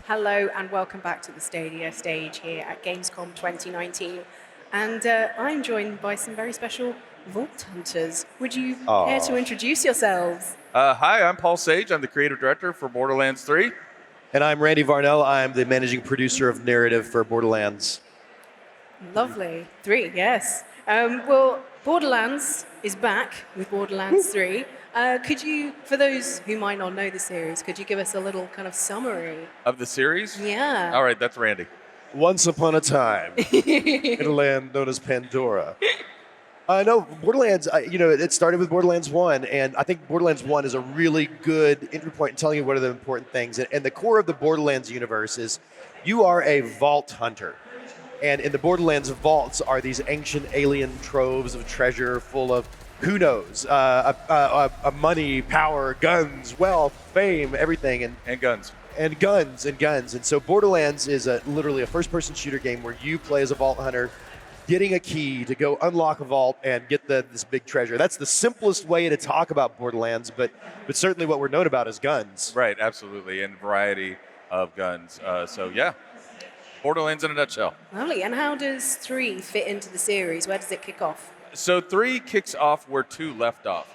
Hello and welcome back to the Stadia stage here at Gamescom 2019. And I'm joined by some very special Vault Hunters. Would you care to introduce yourselves? Hi, I'm Paul Sage. I'm the creative director for Borderlands 3. And I'm Randy Varnell. I'm the managing producer of narrative for Borderlands. Lovely. 3, yes. Well, Borderlands is back with Borderlands 3. Could you, for those who might not know the series, could you give us a little kind of summary? Of the series? Yeah. All right, that's Randy. Once upon a time, in a land known as Pandora. No, Borderlands, it started with Borderlands 1, and I think Borderlands 1 is a really good entry point in telling you what are the important things. And the core of the Borderlands universe is you are a vault hunter. And in the Borderlands vaults are these ancient alien troves of treasure full of, who knows, money, power, guns, wealth, fame, everything. And guns. And guns. And so Borderlands is literally a first-person shooter game where you play as a vault hunter, getting a key to go unlock a vault and get this big treasure. That's the simplest way to talk about Borderlands, but certainly what we're known about is guns. Right, absolutely, and variety of guns. So yeah, Borderlands in a nutshell. Lovely. And how does 3 fit into the series? Where does it kick off? So 3 kicks off where 2 left off.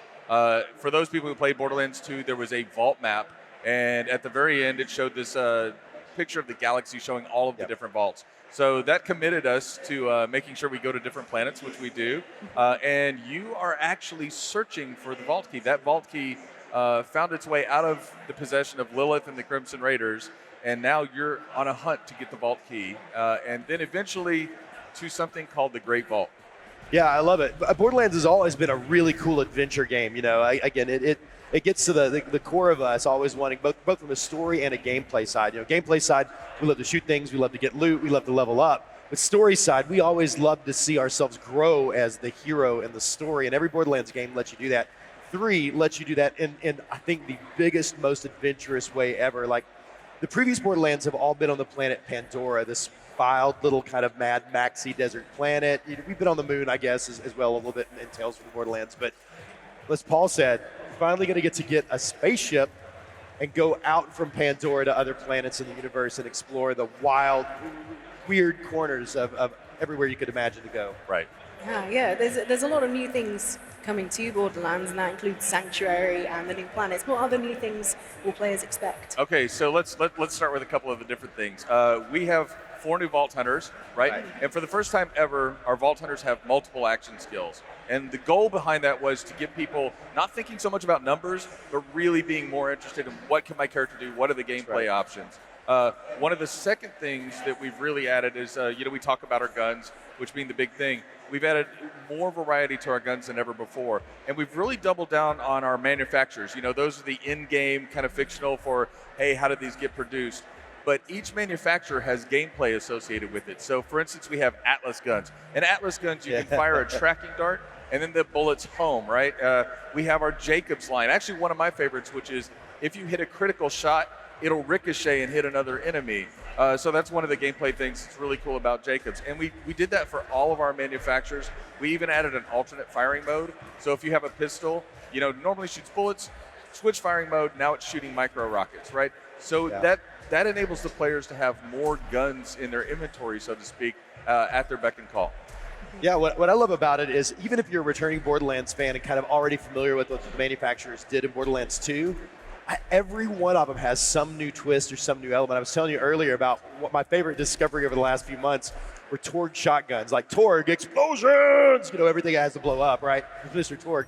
For those people who played Borderlands 2, there was a vault map, and at the very end it showed this picture of the galaxy showing all of the different vaults. So that committed us to making sure we go to different planets, which we do, and you are actually searching for the vault key. That vault key found its way out of the possession of Lilith and the Crimson Raiders, and now you're on a hunt to get the vault key, and then eventually to something called the Great Vault. Yeah, I love it. Borderlands has always been a really cool adventure game. You know, it gets to the core of us always wanting both from a story and a gameplay side. You know, gameplay side, we love to shoot things, we love to get loot, we love to level up. But story side, we always love to see ourselves grow as the hero in the story, and every Borderlands game lets you do that. 3 lets you do that in I think the biggest, most adventurous way ever. Like, the previous Borderlands have all been on the planet Pandora, this wild little kind of Mad Maxy desert planet. We've been on the moon, I guess, as well a little bit in Tales from the Borderlands. But as Paul said, finally going to get a spaceship and go out from Pandora to other planets in the universe and explore the wild, weird corners of everywhere you could imagine to go. Right. Yeah. There's a lot of new things coming to Borderlands, and that includes Sanctuary and the new planets. What other new things will players expect? Okay, so let's start with a couple of the different things. We have 4 new Vault Hunters, right? And for the first time ever, our Vault Hunters have multiple action skills. And the goal behind that was to get people not thinking so much about numbers, but really being more interested in what can my character do, what are the gameplay options. One of the second things that we've really added is, we talk about our guns, which being the big thing. We've added more variety to our guns than ever before. And we've really doubled down on our manufacturers. You know, those are the in-game kind of fictional for, hey, how did these get produced? But each manufacturer has gameplay associated with it. So, for instance, we have Atlas guns. And Atlas guns, you can fire a tracking dart, and then the bullet's home, right? We have our Jacobs line. Actually, one of my favorites, which is if you hit a critical shot, it'll ricochet and hit another enemy. So that's one of the gameplay things that's really cool about Jacobs. And we did that for all of our manufacturers. We even added an alternate firing mode. So if you have a pistol, normally shoots bullets, switch firing mode, now it's shooting micro rockets, right? So that enables the players to have more guns in their inventory, so to speak, at their beck and call. Yeah, what I love about it is even if you're a returning Borderlands fan and kind of already familiar with what the manufacturers did in Borderlands 2, every one of them has some new twist or some new element. I was telling you earlier about what my favorite discovery over the last few months were Torg shotguns, like Torg explosions. Everything has to blow up, right? Mr. Torg.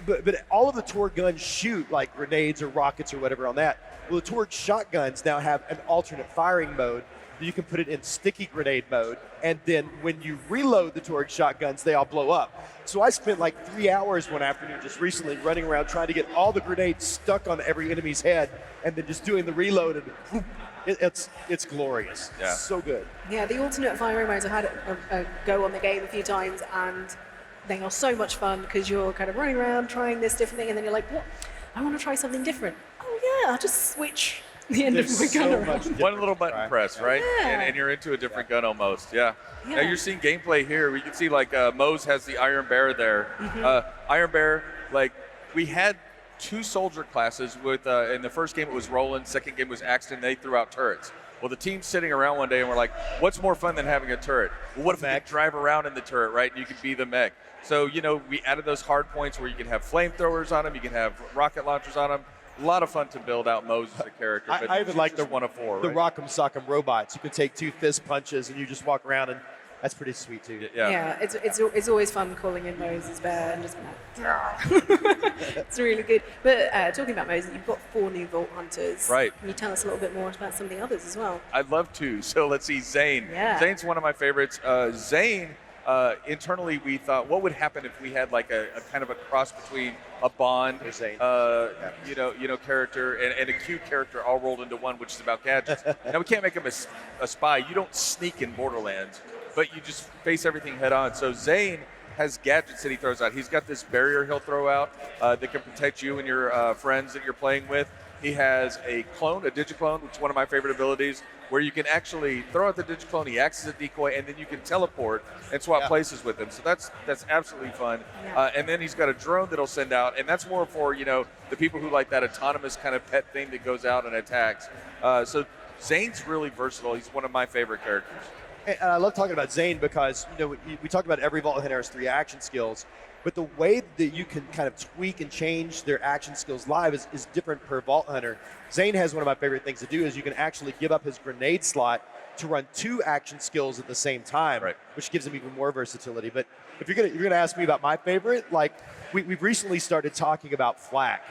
But all of the Torg guns shoot like grenades or rockets or whatever on that. Well, the Torg shotguns now have an alternate firing mode. You can put it in sticky grenade mode, and then when you reload the Torg shotguns, they all blow up. So I spent like 3 hours one afternoon just recently running around trying to get all the grenades stuck on every enemy's head, and then just doing the reload, and whoop, it's glorious. Yeah. So good. Yeah, the alternate firing modes, I've had a go on the game a few times, and they are so much fun because you're kind of running around trying this different thing, and then you're like, what? I want to try something different. Oh yeah, I'll just switch the end of my gun around. One little button press, right? Yeah. And you're into a different gun almost, yeah. Now you're seeing gameplay here. We can see like Mose has the Iron Bear there. Iron Bear, like we had 2 soldier classes with, in the first game it was Roland, second game was Axton, they threw out turrets. Well, the team's sitting around one day and we're like, what's more fun than having a turret? Well, what if we could drive around in the turret, right? And you could be the mech. So, we added those hard points where you can have flamethrowers on them, you can have rocket launchers on them. A lot of fun to build out Mose as a character. But I even like the one of four. The right? Rock'em Sock'em robots. You can take 2 fist punches and you just walk around, and that's pretty sweet too. Yeah. It's always fun calling in Moses Bear and just it's really good. But talking about Moses, you've got 4 new Vault Hunters. Right. Can you tell us a little bit more about some of the others as well? I'd love to. So let's see, Zane. Yeah. Zane's one of my favorites. Zane, internally we thought, what would happen if we had like a kind of a cross between a Bond, character and a Q character all rolled into one, which is about gadgets. Now we can't make him a spy. You don't sneak in Borderlands, but you just face everything head on. So Zane has gadgets that he throws out. He's got this barrier he'll throw out that can protect you and your friends that you're playing with. He has a clone, a digiclone, which is one of my favorite abilities, where you can actually throw out the digiclone, he acts as a decoy, and then you can teleport and swap places with him. So that's absolutely fun. Yeah. And then he's got a drone that'll send out, and that's more for, the people who like that autonomous kind of pet thing that goes out and attacks. So Zane's really versatile. He's one of my favorite characters. And I love talking about Zane because, we talked about every Vault Hunter has 3 action skills, but the way that you can kind of tweak and change their action skills live is different per Vault Hunter. Zane has one of my favorite things to do is you can actually give up his grenade slot to run 2 action skills at the same time, which gives him even more versatility. But if you're gonna ask me about my favorite, like we've recently started talking about Flak.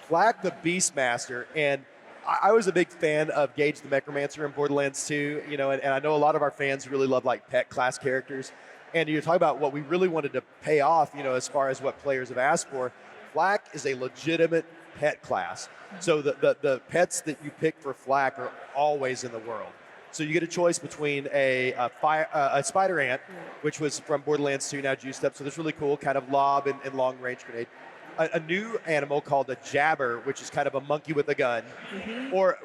Flak the Beastmaster, and I was a big fan of Gage the Necromancer in Borderlands 2, and I know a lot of our fans really love like pet class characters. And you're talking about what we really wanted to pay off, as far as what players have asked for. Flak is a legitimate pet class. So the pets that you pick for Flak are always in the world. So you get a choice between a spider ant, which was from Borderlands 2, now juiced up. So that's really cool, kind of lob and long range grenade. A new animal called a jabber, which is kind of a monkey with a gun. Mm-hmm. Or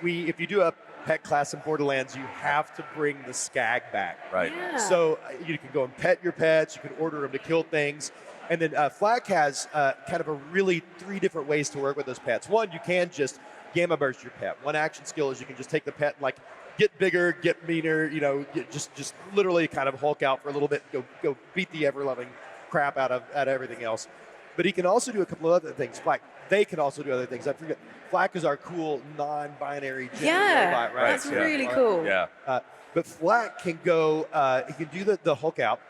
if you do a pet class in Borderlands, you have to bring the skag back. Right. Yeah. So you can go and pet your pets, you can order them to kill things. And then Flak has kind of a really 3 different ways to work with those pets. One, you can just gamma burst your pet. One action skill is you can just take the pet and get bigger, get meaner, just literally kind of Hulk out for a little bit, go beat the ever-loving crap out of everything else. But he can also do a couple of other things. Flak, they can also do other things. I forget. Flak is our cool non-binary gender robot, right? That's really cool. Yeah. But Flak can go. He can do the Hulk out.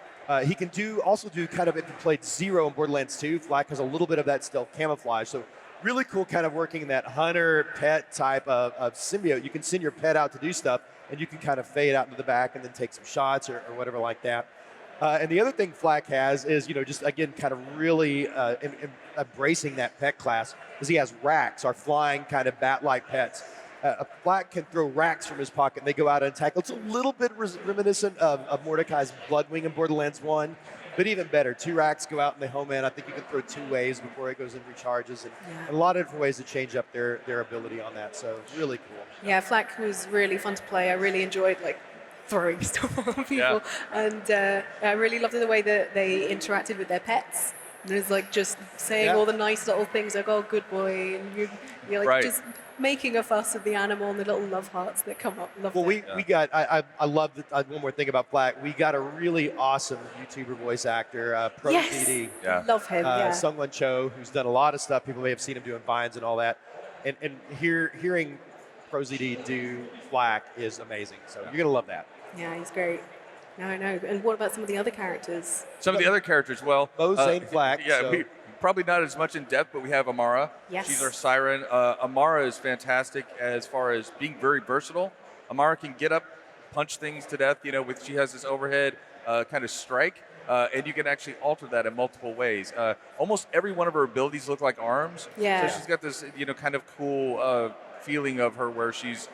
He can also do kind of, if you played Zero in Borderlands 2, Flak has a little bit of that stealth camouflage. So really cool, kind of working in that hunter pet type of symbiote. You can send your pet out to do stuff, and you can kind of fade out into the back and then take some shots or whatever like that. And the other thing Flak has is, just again, kind of really embracing that pet class, is he has racks, our flying kind of bat-like pets. Flak can throw racks from his pocket, and they go out and attack. It's a little bit reminiscent of Mordecai's Bloodwing in Borderlands 1, but even better. 2 racks go out and they home in. I think you can throw 2 ways before it goes and recharges, and a lot of different ways to change up their ability on that. So really cool. Yeah, Flak was really fun to play. I really enjoyed throwing stuff on people, and I really loved the way that they interacted with their pets. And it was just saying all the nice little things, oh, good boy, and you're just making a fuss of the animal and the little love hearts that come up. Well, we got, I love one more thing about Flak. We got a really awesome YouTuber voice actor, Pro CD. Love him, Sungwon Cho, who's done a lot of stuff. People may have seen him doing Vines and all that. And hearing Pro ZD do Flak is amazing. So you're going to love that. Yeah, he's great. No. And what about some of the other characters? Some of the other characters, well, Mose, Zane, Flak. Yeah, probably not as much in depth, but we have Amara. Yes. She's our siren. Amara is fantastic as far as being very versatile. Amara can get up, punch things to death. She has this overhead kind of strike, and you can actually alter that in multiple ways. Almost every one of her abilities look like arms. Yeah. So she's got this, kind of cool feeling of her where she's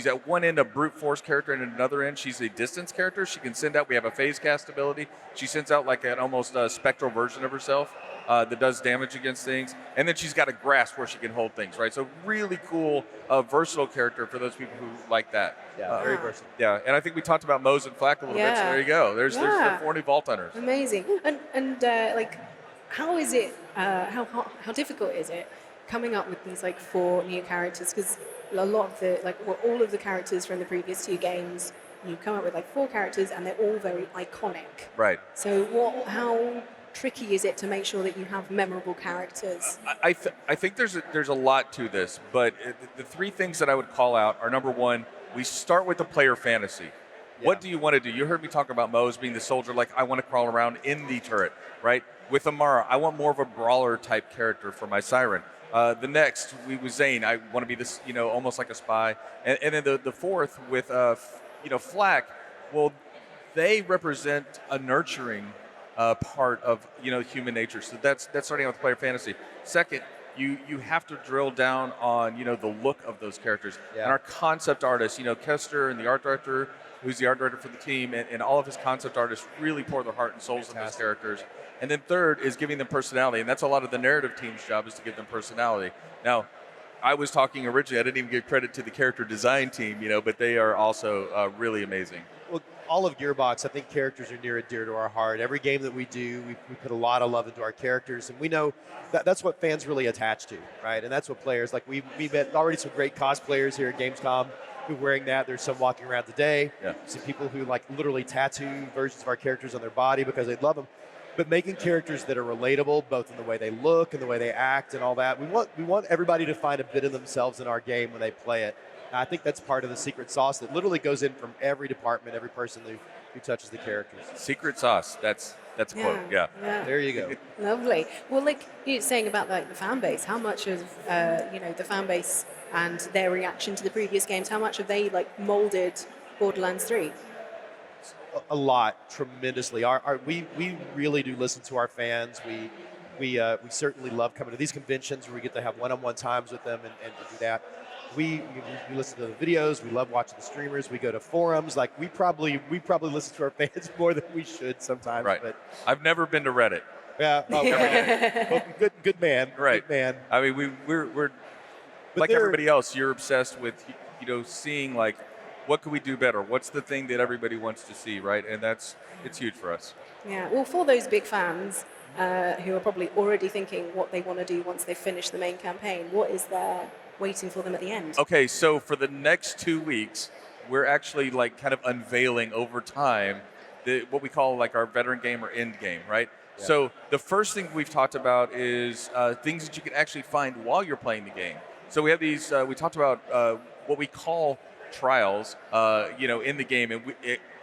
at one end a brute force character, and at another end she's a distance character. She can send out. We have a phase cast ability. She sends out like an almost spectral version of herself that does damage against things, and then she's got a grasp where she can hold things. Right. So really cool, versatile character for those people who like that. Yeah, very versatile. Yeah, and I think we talked about Mose and Flak a little bit. So there you go. There's the 4 new Vault Hunters. Amazing. And how is it? How difficult is it coming up with these like 4 new characters, because a lot of the all of the characters from the previous 2 games, you come up with like 4 characters and they're all very iconic. Right. So how tricky is it to make sure that you have memorable characters? I think there's a lot to this, but the 3 things that I would call out are, number 1, we start with the player fantasy. Yeah. What do you want to do? You heard me talk about Mose being the soldier, like I want to crawl around in the turret, right? With Amara, I want more of a brawler type character for my Siren. The next, with Zane, I want to be this, almost like a spy. And then the 4th with, Flak, well, they represent a nurturing part of, human nature. So that's starting out with player fantasy. Second, you have to drill down on, the look of those characters. Yeah. And our concept artists, Kester and the art director, who's the art director for the team, and all of his concept artists really pour their heart and souls into those characters. And then third is giving them personality, and that's a lot of the narrative team's job, is to give them personality. Now, I was talking originally, I didn't even give credit to the character design team, but they are also really amazing. Well, all of Gearbox, I think characters are near and dear to our heart. Every game that we do, we put a lot of love into our characters, and we know that's what fans really attach to, right? And that's what players, like we met already some great cosplayers here at Gamescom who are wearing that. There's some walking around today. Yeah. See people who like literally tattoo versions of our characters on their body because they love them. But making characters that are relatable, both in the way they look and the way they act and all that, we want everybody to find a bit of themselves in our game when they play it. And I think that's part of the secret sauce that literally goes in from every department, every person who touches the characters. Secret sauce. That's a quote. Yeah. There you go. Lovely. Well, like you were saying about like the fan base, how much of the fan base and their reaction to the previous games, how much have they like molded Borderlands 3? A lot, tremendously. We really do listen to our fans. We certainly love coming to these conventions where we get to have one-on-one times with them and do that. We listen to the videos. We love watching the streamers. We go to forums. Like we probably listen to our fans more than we should sometimes. Right. But I've never been to Reddit. Yeah. Well, good man. Right. Good man. I mean, we're like everybody else. You're obsessed with seeing like, what could we do better? What's the thing that everybody wants to see, right? And it's huge for us. Yeah, well, for those big fans who are probably already thinking what they want to do once they finish the main campaign, what is there waiting for them at the end? Okay, so for the next 2 weeks, we're actually like kind of unveiling over time what we call like our veteran game or end game, right? Yeah. So the first thing we've talked about is things that you can actually find while you're playing the game. So we have these, we talked about what we call trials, in the game, and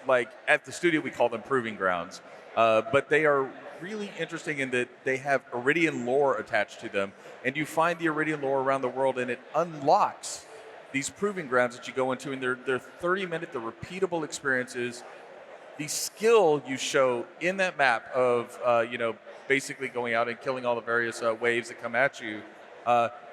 like at the studio we call them proving grounds, but they are really interesting in that they have Iridian lore attached to them, and you find the Iridian lore around the world, and it unlocks these proving grounds that you go into, and they're 30-minute, they're repeatable experiences. The skill you show in that map of basically going out and killing all the various waves that come at you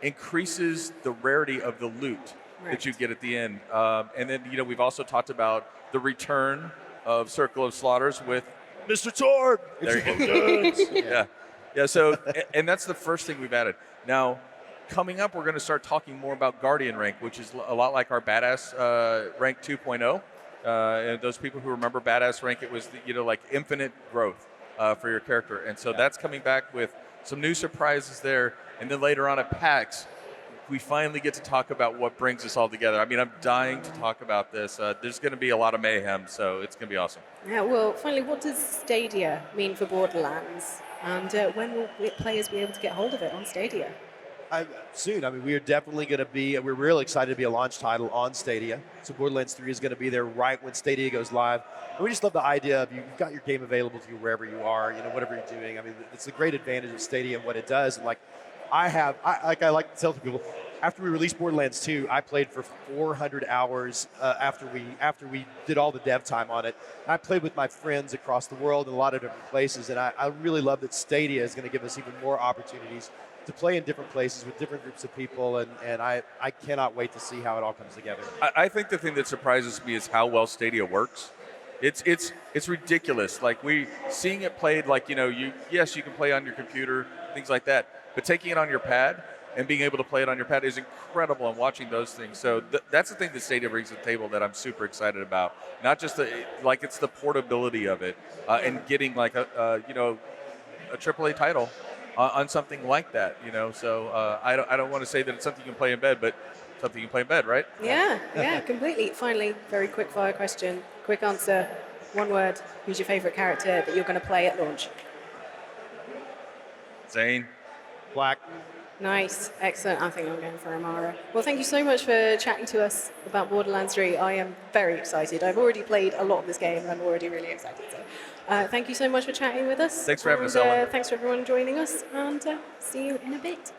increases the rarity of the loot. Right. That you get at the end. And then, we've also talked about the return of Circle of Slaughters with Mr. Torg. There you go. Yeah. So, and that's the first thing we've added. Now, coming up, we're going to start talking more about Guardian rank, which is a lot like our Badass rank 2.0. And those people who remember Badass rank, it was like infinite growth for your character. And so that's coming back with some new surprises there. And then later on at PAX, we finally get to talk about what brings us all together. I mean, I'm dying to talk about this. There's going to be a lot of mayhem, so it's going to be awesome. Yeah, well, finally, what does Stadia mean for Borderlands? And when will players be able to get hold of it on Stadia? Soon. I mean, we are definitely going to be, we're really excited to be a launch title on Stadia. So Borderlands 3 is going to be there right when Stadia goes live. And we just love the idea of you've got your game available to you wherever you are, whatever you're doing. I mean, it's a great advantage of Stadia and what it does. And like I like to tell people, after we released Borderlands 2, I played for 400 hours after we did all the dev time on it. I played with my friends across the world in a lot of different places, and I really love that Stadia is going to give us even more opportunities to play in different places with different groups of people, and I cannot wait to see how it all comes together. I think the thing that surprises me is how well Stadia works. It's ridiculous. Like seeing it played, like you can play on your computer, things like that. But taking it on your pad and being able to play it on your pad is incredible, and watching those things. So that's the thing that Stadia brings to the table that I'm super excited about. Not just it's the portability of it and getting like a AAA title on something like that. So I don't want to say that it's something you can play in bed, but something you can play in bed, right? Yeah, completely. Finally, very quick fire question. Quick answer. One word. Who's your favorite character that you're going to play at launch? Zane. Black. Nice. Excellent. I think I'm going for Amara. Well, thank you so much for chatting to us about Borderlands 3. I am very excited. I've already played a lot of this game and I'm already really excited. So thank you so much for chatting with us. Thanks for having us, Ellen. Thanks for everyone joining us and see you in a bit.